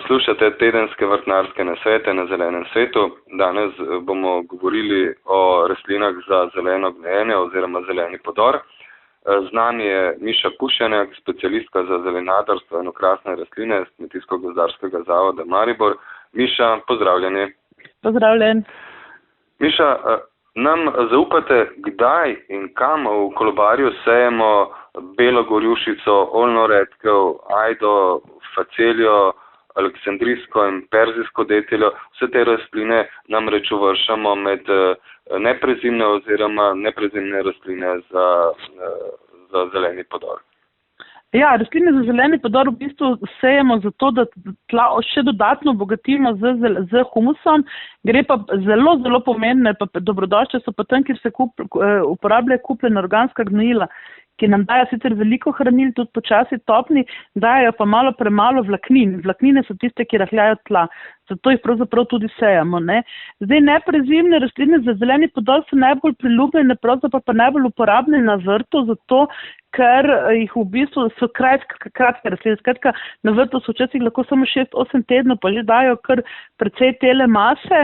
Poslušate tedenske vrtnarske nasvete na Zelenem svetu. Danes bomo govorili o rastlinah za zeleno gnojenje oziroma zeleni podor. Z nami je Miša Pušenjak, specialistka za zelenadarstvo in okrasne rastline z Kmetijsko-gozdarskega zavoda Maribor. Miša, pozdravljeni. Pozdravljen. Miša, nam zaupate, kdaj in kam v kolobarju sejemo belo gorjušico, oljno redkev, ajdo, facelijo, aleksandrijsko in perzijsko deteljo. Vse te rastline namreč uvrščamo med neprezimne oziroma neprezimne rastline za zeleni podor. Ja, rastline za zeleni podor v bistvu sejemo zato, da tla še dodatno obogatimo z humusom. Gre pa zelo, zelo pomembno, pa dobrodošle so pa tam, kjer se uporabljajo kupljena organska gnojila, ki nam dajo sicer veliko hranil, tudi počasi topni, dajo pa malo premalo vlaknin. Vlaknine so tiste, ki rahljajo tla. Zato jih pravzaprav tudi sejamo. Zdaj, neprezimne rastline za zeleni podor so najbolj priljubljene, pravzaprav pa najbolj uporabne na vrtu, zato ker jih v bistvu so kratke rastline. Skratka, na vrtu so včasih lahko samo 6-8 tednov, pa že dajo kar precej tele mase.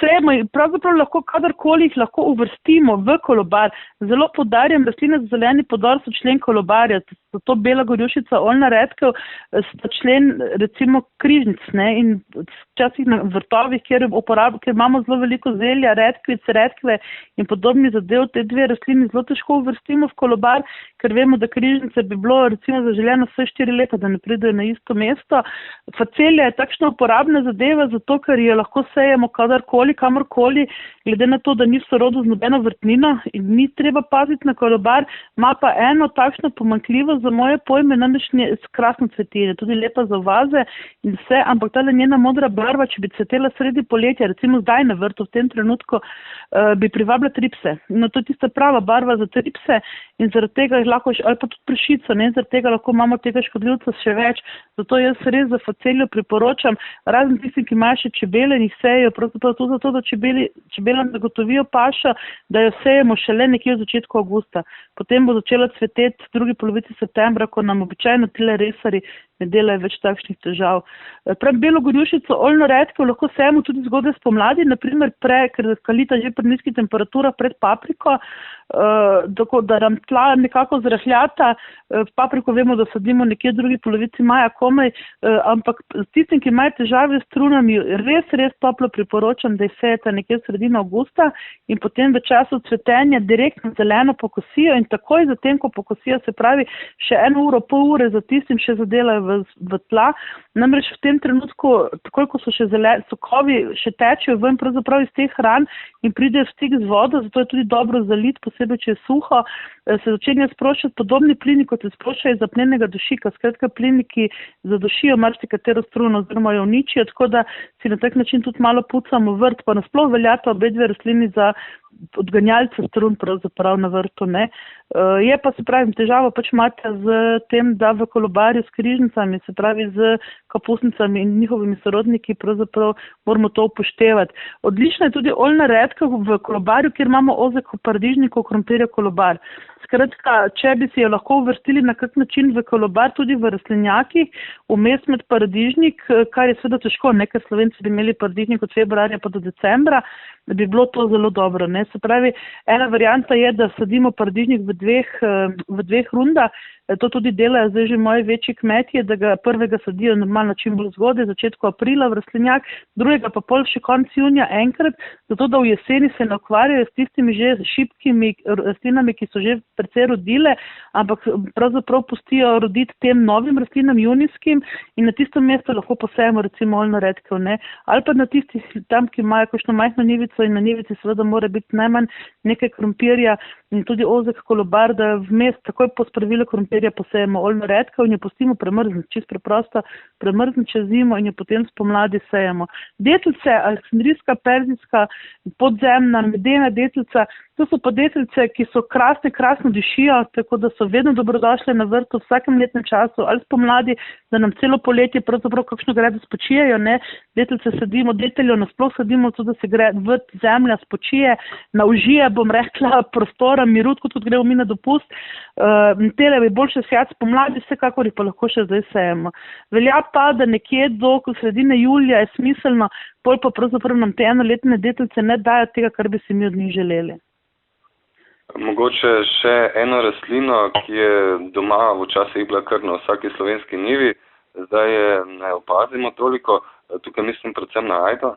Sejemo in pravzaprav lahko kadarkoli jih lahko uvrstimo v kolobar. Zelo poudarjam, rastline za zeleni podor so člen kolobarja. To bela gorjušica, oljna redkev, sta člen recimo križnic, in včasih na vrtovih, kjer imamo zelo veliko zelja, redkve in podobnih zadev, te dve rastlini zelo težko uvrstimo v kolobar, ker vemo, da križnice bi bilo recimo zaželjeno vse 4 leta, da ne pridejo na isto mesto. Facelija je takšna uporabna zadeva, zato ker jo lahko sejemo kadarkoli, kamorkoli, glede na to, da ni v sorodu z nobeno vrtnino in ni treba paziti na kolobar, ima pa eno takšno pomanjkljivost za moje pojme, namreč krasno cvetenje, tudi lepa za vaze in vse, ampak ta njena modra barva, če bi cvetela sredi poletja, recimo zdaj na vrtu, v tem trenutku, bi privabila tripse. No, to je tista prava barva za tripse in zaradi tega lahko, ali pa tudi pršico, zaradi tega lahko imamo tega škodljivca še več. Zato jaz res za facelijo priporočam, razen tistim, ki imajo še čebele in jih sejo, pravzaprav tudi zato, da čebelam zagotovijo pašo, da jo sejemo šele nekje v začetku avgusta. Potem bo začela cveteti v drugi polovici septembra, ko nam običajno tile resari ne delajo več takšnih težav. Prav belo gorjušico, oljno redkev lahko sejemo tudi zgodaj spomladi, naprimer ker kalita že pri nizkih temperaturah pred papriko, da nam tla nekako zrahljata. Papriko vemo, da sadimo nekje v drugi polovici maja komaj, ampak tistim, ki imajo težave s strunami, res toplo priporočam, da jih sejete nekje v sredino avgusta in potem v času cvetenja direktno zeleno pokosijo in takoj zatem, ko pokosijo, se pravi še 1 uro, pol ure za tistim še zadelajo v tla. Namreč v tem trenutku, takoj ko so še sokovi še tečejo ven pravzaprav iz teh hran in pridejo v stik z vodo, zato je tudi dobro zalit, posebej če je suho, se začenja sproščati podobni plini, kot se sproščajo iz apnenega dušika. Skratka, plini, ki zadušijo marsikatero struno oziroma jo uničijo, tako da si na tak način tudi malo pucamo vrt, pa nasploh veljata obe dve rastlini za odganjalce strun pravzaprav na vrtu. Je pa, se pravi, težavo pač imate z tem, da v kolobarju s križnicami, se pravi z kapusnicami in njihovimi sorodniki, pravzaprav moramo to upoštevati. Odlična je tudi oljna redkev v kolobarju, kjer imamo ozek paradižnikov, krompirja, kolobar. Skratka, če bi si jo lahko uvrstili na kak način v kolobar, tudi v rastlinjakih, vmes med paradižnik, kar je seveda težko, ker Slovenci bi imeli paradižnik od februarja pa do decembra, da bi bilo to zelo dobro. Se pravi, ena varianta je, da sadimo paradižnik v dveh rundah. To tudi delajo zdaj že moji večji kmetje, da ga prvega sadijo normalno čim bolj zgodaj, začetku aprila v rastlinjak, drugega pa pol še konec junija enkrat, zato da v jeseni se ne ukvarjajo s tistimi že šibkimi rastlinami, ki so že precej rodile, ampak pravzaprav pustijo roditi tem novim rastlinam junijskim in na tisto mesto lahko posejemo recimo oljno redkev, ali pa na tistih tam, ki imajo kakšno majhno njivico in na njivici seveda mora biti najmanj nekaj krompirja in tudi ozek kolobar, da vmes takoj po spravilu krompirja posejemo oljno redkev in jo pustimo premrzniti, čisto preprosto premrzniti čez zimo in jo potem spomladi sejemo. Detelce, aleksandrijska, perzijska, podzemna, medena detelca, To so pa deteljice, ki so krasno dišijo, tako da so vedno dobrodošle na vrtu v vsakem letnem času ali spomladi, da nam celo poletje pravzaprav kakšno gredo spočijejo, ne. Deteljice sadimo, deteljo nasploh sadimo, tudi da se gre vrt, zemlja spočije, naužije, bom rekla, prostora, miru, kot gremo mi na dopust. Tele je boljše sejati spomladi, vsekakor jih pa lahko še zdaj sejemo. Velja pa, da nekje do sredine julija je smiselno, bolj pa pravzaprav nam te enoletne deteljice ne dajo tega, kar bi si mi od njih želeli. Mogoče še eno rastlino, ki je doma včasih bila kar na vsaki slovenski njivi, zdaj je ne opazimo toliko, tukaj mislim predvsem na ajdo.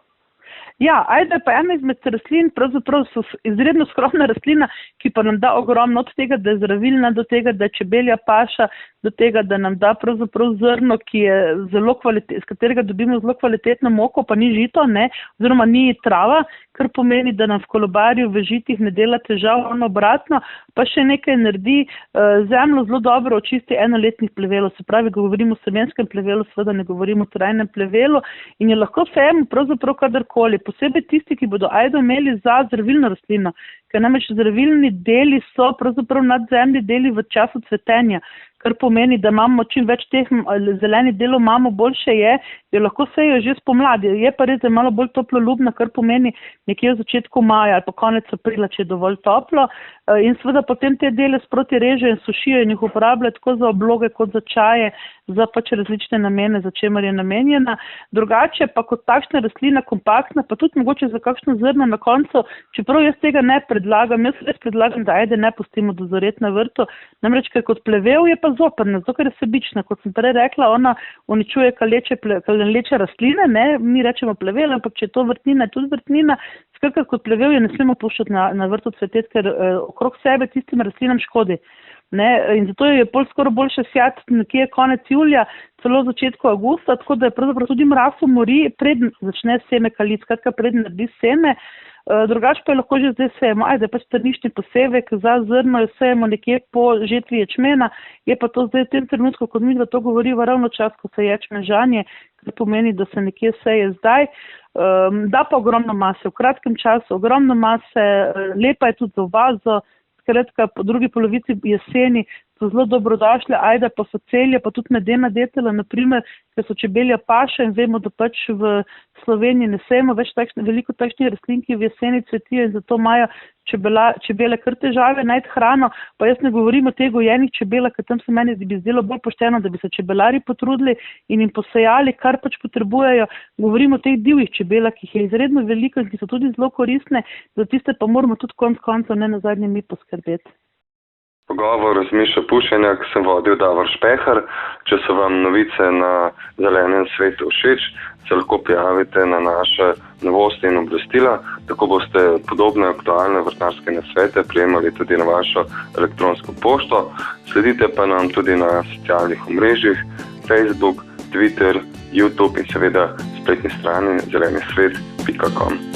Ja, ajda je pa ena izmed rastlin, pravzaprav so izredno skromna rastlina, ki pa nam da ogromno od tega, da je zdravilna, do tega, da je čebelja paša, do tega, da nam da pravzaprav zrno, ki je zelo iz katerega dobimo zelo kvalitetno moko, pa ni žito, ne, oziroma ni trava, kar pomeni, da nam v kolobarju v žitih ne dela težav, ono obratno, pa še nekaj naredi, zemljo zelo dobro očisti enoletnih plevelov, se pravi, govorimo o semenskem plevelu, seveda ne govorimo o trajnem plevelu in je lahko sejemo pravzaprav kadarkoli, posebej tisti, ki bodo ajdo imeli za zdravilno rastlino, ker namreč zdravilni deli so pravzaprav nadzemni deli v času cvetenja, kar pomeni, da imamo čim več teh zelenih delov imamo, boljše je, jo lahko sejo že spomladi. Je pa res, da je malo bolj toploljubna, kar pomeni nekje v začetku maja ali pa konec aprila, če je dovolj toplo. In seveda potem te dele sproti režejo in sušijo in jih uporabljajo tako za obloge kot za čaje, za pač različne namene, za čemer je namenjena. Drugače pa kot takšna rastlina kompaktna, pa tudi mogoče za kakšno zrno na koncu, čeprav jaz tega ne predlagam, jaz res predlagam, da ajde ne pustimo dozoreti na vrtu, namreč ker kot plevel je pa zoprna, zato ker je sebična, kot sem prej rekla, ona uničuje kaleče rastline, ne, mi rečemo plevel, ampak če je to vrtnina, je tudi vrtnina, skratka kot plevel je ne smemo puščati na vrtu cveteti, ker okrog sebe tistim rastlinam škodi. Ne, in zato je pol skoraj boljše sejati nekje konec julija, celo začetku avgusta, tako da je pravzaprav tudi mrazu mori, preden začne seme kaliti, skratka preden naredi seme. Drugače pa je lahko že zdaj sejemo, ajde pač strnišni posevek za zrno, jo sejemo nekje po žetvi ječmena, je pa to zdaj v tem trenutku, kot mi da to govoriva, ravno čas, ko se ječmen žanje, kar pomeni, da se nekje seje zdaj. Da pa ogromno mase, v kratkem času ogromno mase, lepa je tudi za vazo, skratka po drugi polovici jeseni so zelo dobrodošle, ajda pa facelje, pa tudi medena detela, naprimer, ker so čebelja paša in vemo, da pač v Sloveniji ne sejemo več veliko takšnih rastlin, ki v jeseni cvetijo in zato imajo čebele kar težave najti hrano, pa jaz ne govorim o teh gojenih čebelah, ker tam se meni bi zdelo bolj pošteno, da bi se čebelari potrudili in jim posejali, kar pač potrebujejo. Govorim o teh divjih čebelah, ki jih je izredno veliko in ki so tudi zelo koristne, za tiste pa moramo tudi koncev ne nazadnje mi poskrbeti. Pogovor z Mišo Pušenjak sem vodil Davor Špehar. Če so vam novice na zelenem svetu všeč, se lahko prijavite na naše novosti in obvestila, tako boste podobne aktualne vrtnarske nasvete prejemali tudi na vašo elektronsko pošto. Sledite pa nam tudi na socialnih omrežjih Facebook, Twitter, YouTube in seveda spletni strani zelenisvet.com.